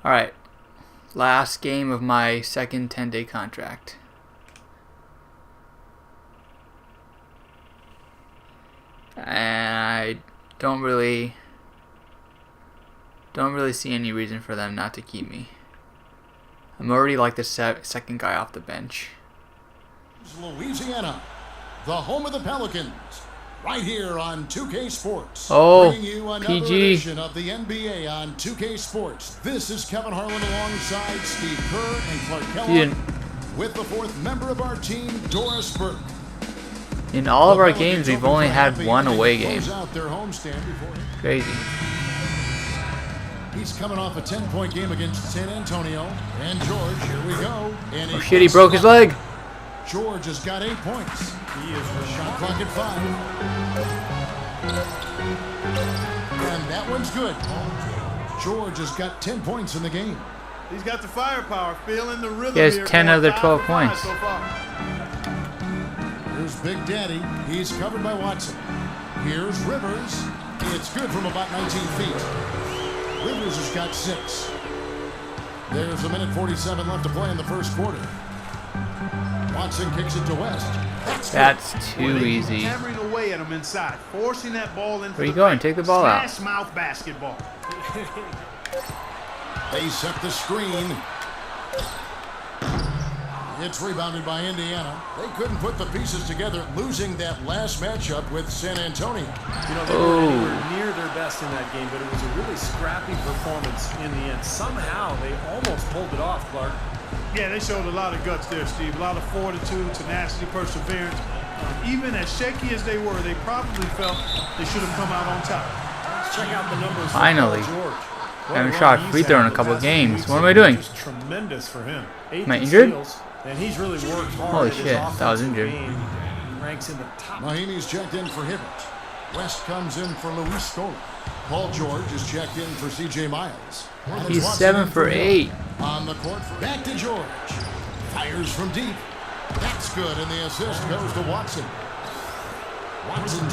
Alright. Last game of my second 10-day contract. And I don't really see any reason for them not to keep me. I'm already like the second guy off the bench. Louisiana, the home of the Pelicans, right here on 2K Sports. Oh, bringing you another PG. edition of the NBA on 2K Sports. This is Kevin Harlan alongside Steve Kerr and Clark Kellogg with the fourth member of our team, Doris Burke. In all of our games, we've only had one away game. Crazy. He's coming off a 10-point game against San Antonio. And George, here we go. And Oh shit, he broke his leg. George has got 8 points. He is shot clock at 5. And that one's good. George has got 10 points in the game. He's got the firepower, feeling the rhythm. He has 10 of the 12 points. So far. Here's Big Daddy. He's covered by Watson. Here's Rivers. It's good from about 19 feet. Rivers has got 6. There's a minute 47 left to play in the first quarter. Watson kicks it to West. That's too easy. Hammering away at him inside, forcing that ball into. Where you going? Take the ball out. Smash mouth basketball. They set the screen. It's rebounded by Indiana. They couldn't put the pieces together, losing that last matchup with San Antonio. You know, they weren't anywhere near their best in that game, but it was a really scrappy performance in the end. Somehow, they almost pulled it off, Clark. Yeah, they showed a lot of guts there, Steve. A lot of fortitude, tenacity, perseverance. Even as shaky as they were, they probably felt they should have come out on top. Let's check out the numbers. Finally. George. I haven't shot a free throw in a couple of games. What am I doing? Just tremendous for him. Am I injured? And he's really worked hard. Holy shit, I was injured. Ranks in the top. Mahinmi's checked in for Hibbert. West comes in for Luis Scola. Paul George is checked in for C.J. Miles. He's 7 for 8. On the court, back to George. Fires from deep. That's good, and the assist goes to Watson.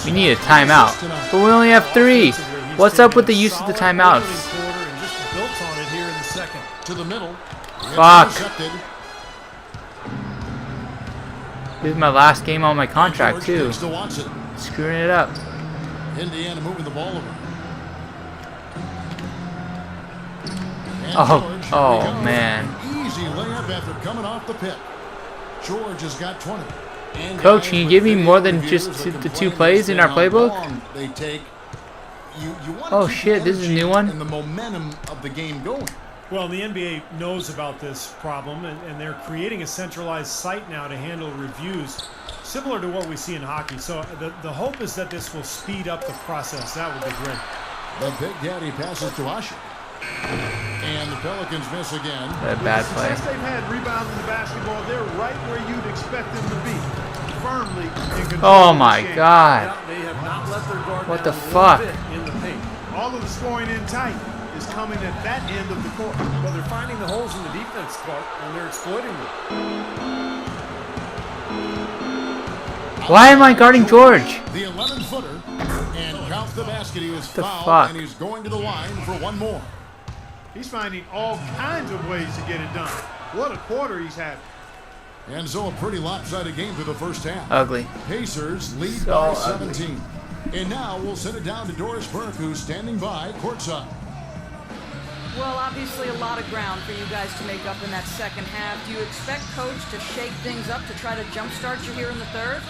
We need a timeout, but we only have 3. What's up with the use of the timeouts? To the middle. Fuck. This is my last game on my contract too. Screwing it up. Indiana moving the ball over. Oh man. Easy layup after coming off the pit. George has got 20. Coach, can you give me more than just the 2 plays in our playbook? They take. Oh shit, this is a new one? And the momentum of the game going. Well, the NBA knows about this problem, and they're creating a centralized site now to handle reviews, similar to what we see in hockey. So the hope is that this will speed up the process. That would be great. The Big Daddy passes to Usher. And the Pelicans miss again. A bad play. Since they've had rebounds in the basketball, they're right where you'd expect them to be. Firmly in control. Oh my god. They have not let their guard What down the one fuck? bit in the paint. All of the scoring in tight is coming at that end of the court. Well, they're finding the holes in the defense, Clark, and they're exploiting them. Why am I guarding George? The 11-footer. And counts the basket. He was The fouled, fuck? and he's going to the line for one more. He's finding all kinds of ways to get it done. What a quarter he's had. And so a pretty lopsided game through the first half. Ugly. Pacers lead So by ugly. 17. And now we'll send it down to Doris Burke, who's standing by courtside. Well, obviously a lot of ground for you guys to make up in that second half. Do you expect Coach to shake things up to try to jumpstart you here in the third?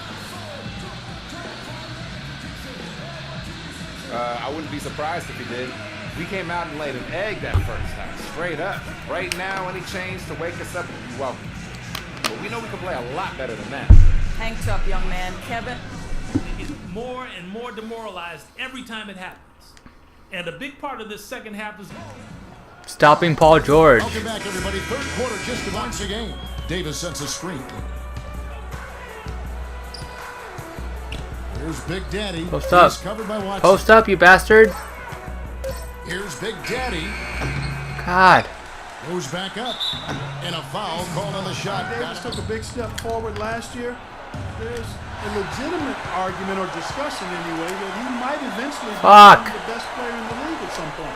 I wouldn't be surprised if he did. We came out and laid an egg that first time, straight up. Right now, any change to wake us up, you're welcome. But we know we can play a lot better than that. Hang tough, young man. Kevin? They get more and more demoralized every time it happens. And a big part of this second half is Stopping Paul George. Welcome back, everybody. Third quarter just about the game. Davis sets a screen. Here's Big Daddy. Post up. He's covered by Watson. Post up, you bastard. Here's Big Daddy. God. Moves back up. And a foul called on the shot. Davis took a big step forward last year. There's a legitimate argument or discussion anyway that he might eventually become the best player in the league at some point.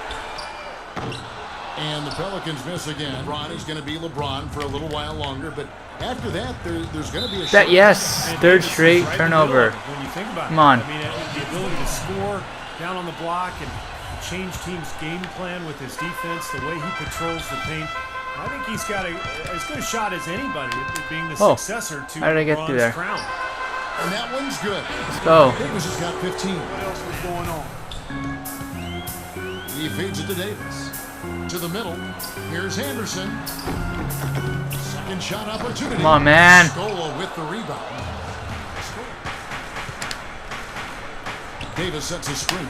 And the Pelicans miss again. LeBron is going to be LeBron for a little while longer, but after that, there's going to be a shot. Yes, third straight Right in the turnover. middle of it when you think about Come it. on. I mean, the ability to score down on the block and change teams' game plan with his defense, the way he patrols the paint. I think he's got as good a shot as anybody at being the successor to how did I get through there? LeBron's crown. And that one's good. Let's go. Davis has got 15. What else was going on? He feeds it to Davis. To the middle. Here's Anderson. Second shot opportunity. Come on, man. Scola with the rebound. Davis sets a screen.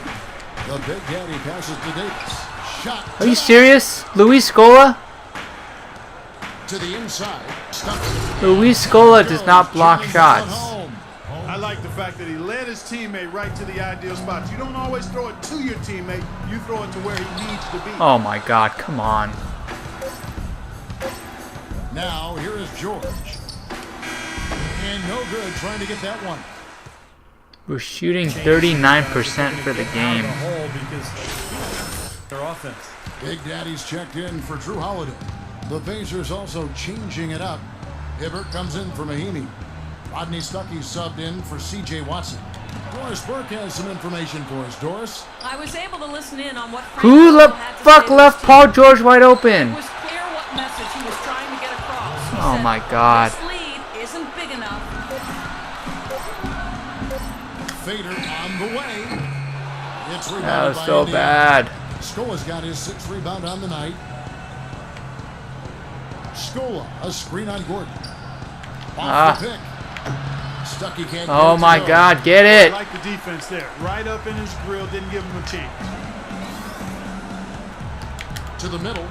The Big Daddy passes to Davis. Shot. Are you serious? Luis Scola? To the inside. Luis Scola does not block shots. I like the fact that he led his teammate right to the ideal spots. You don't always throw it to your teammate. You throw it to where he needs to be. Oh my God, come on. Now, here is George. And no good trying to get that one. We're shooting 39% for the game. Because their offense. Big Daddy's checked in for Drew Holiday. The Pacers also changing it up. Hibbert comes in for Mahinmi. Rodney Stuckey subbed in for C.J. Watson. Doris Burke has some information for us. Doris? I was able to listen in on what Who the had to fuck say left to his Paul team. George wide It open? was clear what message he was trying to get across. He Oh said, my God. This lead isn't big enough. Fader on the way. It's rebounded That was by so Indiana. bad. Scola's got his 6th rebound on the night. Scola, a screen on Gordon. Off the pick. Stuckey can't Oh get it my to go. God, get I it. like the defense there. Right up in his grill, didn't give him a chance. To the middle.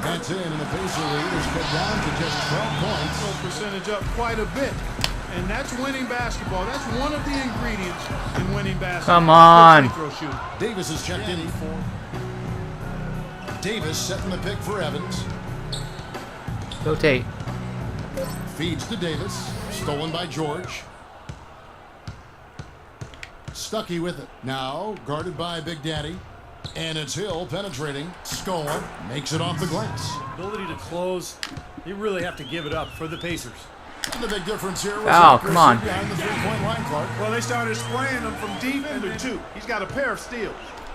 That's in, and the Pacer lead is cut down to just 12 points. So percentage up quite a bit. And that's winning basketball. That's one of the ingredients in winning basketball. Come on. Good free throw shooting. Davis is checked in for. Davis setting the pick for Evans. Rotate. Feeds to Davis. Stolen by George. Stuckey with it. Now guarded by Big Daddy. And it's Hill penetrating. Scola makes it off the glass. Ability to close. You really have to give it up for the Pacers. And the big difference here was Foul, accuracy come on. behind the three-point line, Clark. Well, they started spraying him from deep into two. He's got a pair of steals.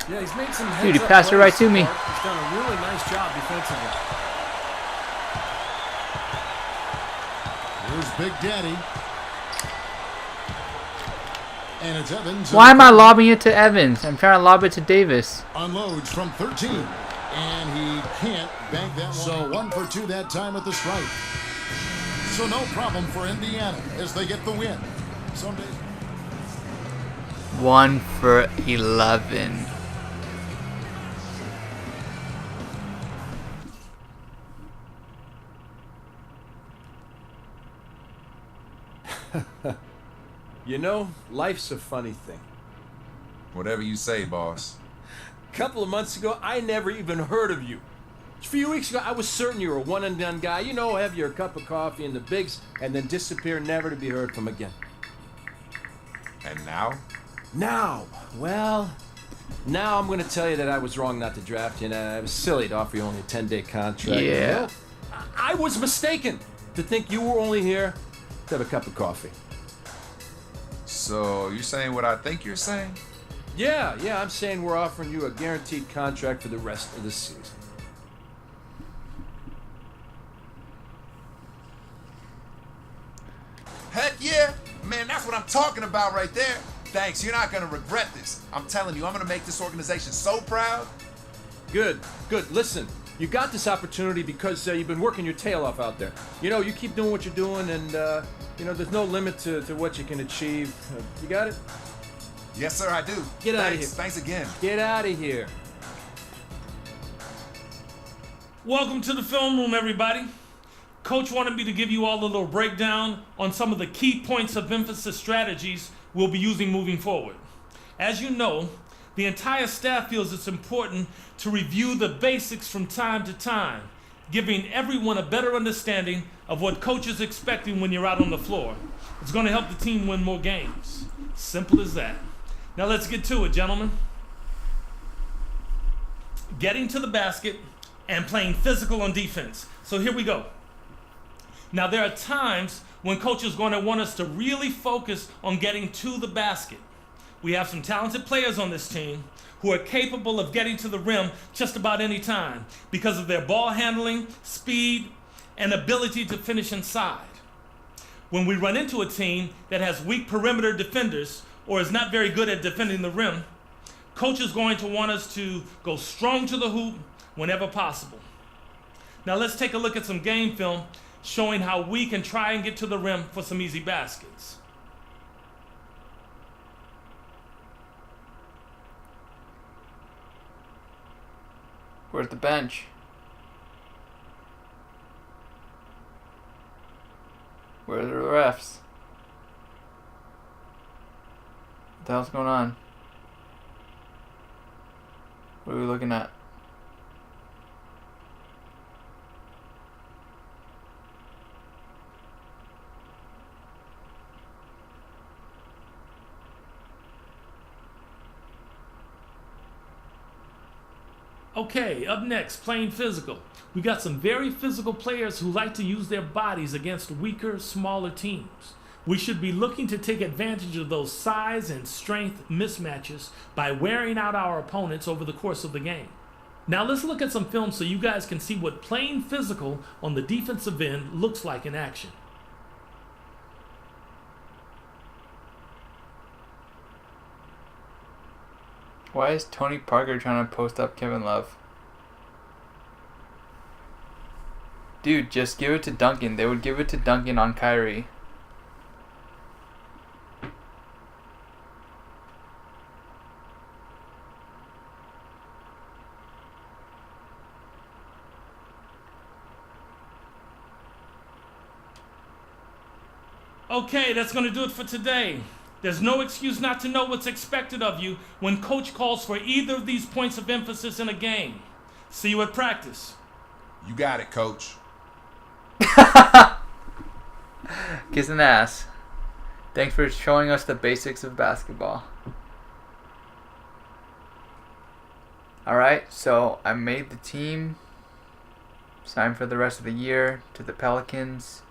Yeah, he's made some Dude, he heads-up passed it right plays to me. so far. He's done a really nice job defensively. Here's Big Daddy. And it's Evans. Why am I lobbing it to Evans? I'm trying to lob it to Davis. Unloads from 13. And he can't bank that one. So 1 for 2 that time at the stripe. So no problem for Indiana as they get the win. Some days. 1 for 11. You know, life's a funny thing. Whatever you say, boss. A couple of months ago, I never even heard of you. A few weeks ago, I was certain you were a one-and-done guy. You know, have your cup of coffee in the bigs and then disappear, never to be heard from again. And now? Now, well, now I'm going to tell you that I was wrong not to draft you, and I was silly to offer you only a 10-day contract. Yeah. Well, I was mistaken to think you were only here to have a cup of coffee. So you saying what I think you're saying? Yeah, I'm saying we're offering you a guaranteed contract for the rest of the season. Heck yeah! Man, that's what I'm talking about right there. Thanks, you're not gonna regret this. I'm telling you, I'm gonna make this organization so proud. Good. Listen, you got this opportunity because you've been working your tail off out there. You know, you keep doing what you're doing, and, you know, there's no limit to what you can achieve. You got it? Yes, sir, I do. Get out of here. Thanks again. Get out of here. Welcome to the film room, everybody. Coach wanted me to give you all a little breakdown on some of the key points of emphasis strategies we'll be using moving forward. As you know, the entire staff feels it's important to review the basics from time to time, giving everyone a better understanding of what coach is expecting when you're out on the floor. It's going to help the team win more games. Simple as that. Now let's get to it, gentlemen. getting to the basket, and playing physical on defense. So here we go. Now there are times when coach is going to want us to really focus on getting to the basket. We have some talented players on this team who are capable of getting to the rim just about any time because of their ball handling, speed, and ability to finish inside. When we run into a team that has weak perimeter defenders or is not very good at defending the rim, coach is going to want us to go strong to the hoop whenever possible. Now let's take a look at some game film showing how we can try and get to the rim for some easy baskets. Where's the bench? Where are the refs? What the hell's going on? What are we looking at? Okay, up next, playing physical. We got some very physical players who like to use their bodies against weaker, smaller teams. We should be looking to take advantage of those size and strength mismatches by wearing out our opponents over the course of the game. Now let's look at some film so you guys can see what playing physical on the defensive end looks like in action. Why is Tony Parker trying to post up Kevin Love? Dude, just give it to Duncan. They would give it to Duncan on Kyrie. Okay, that's going to do it for today. There's no excuse not to know what's expected of you when coach calls for either of these points of emphasis in a game. See you at practice. You got it, coach. Kiss an ass. Thanks for showing us the basics of basketball. Alright, so I made the team. Signed for the rest of the year to the Pelicans.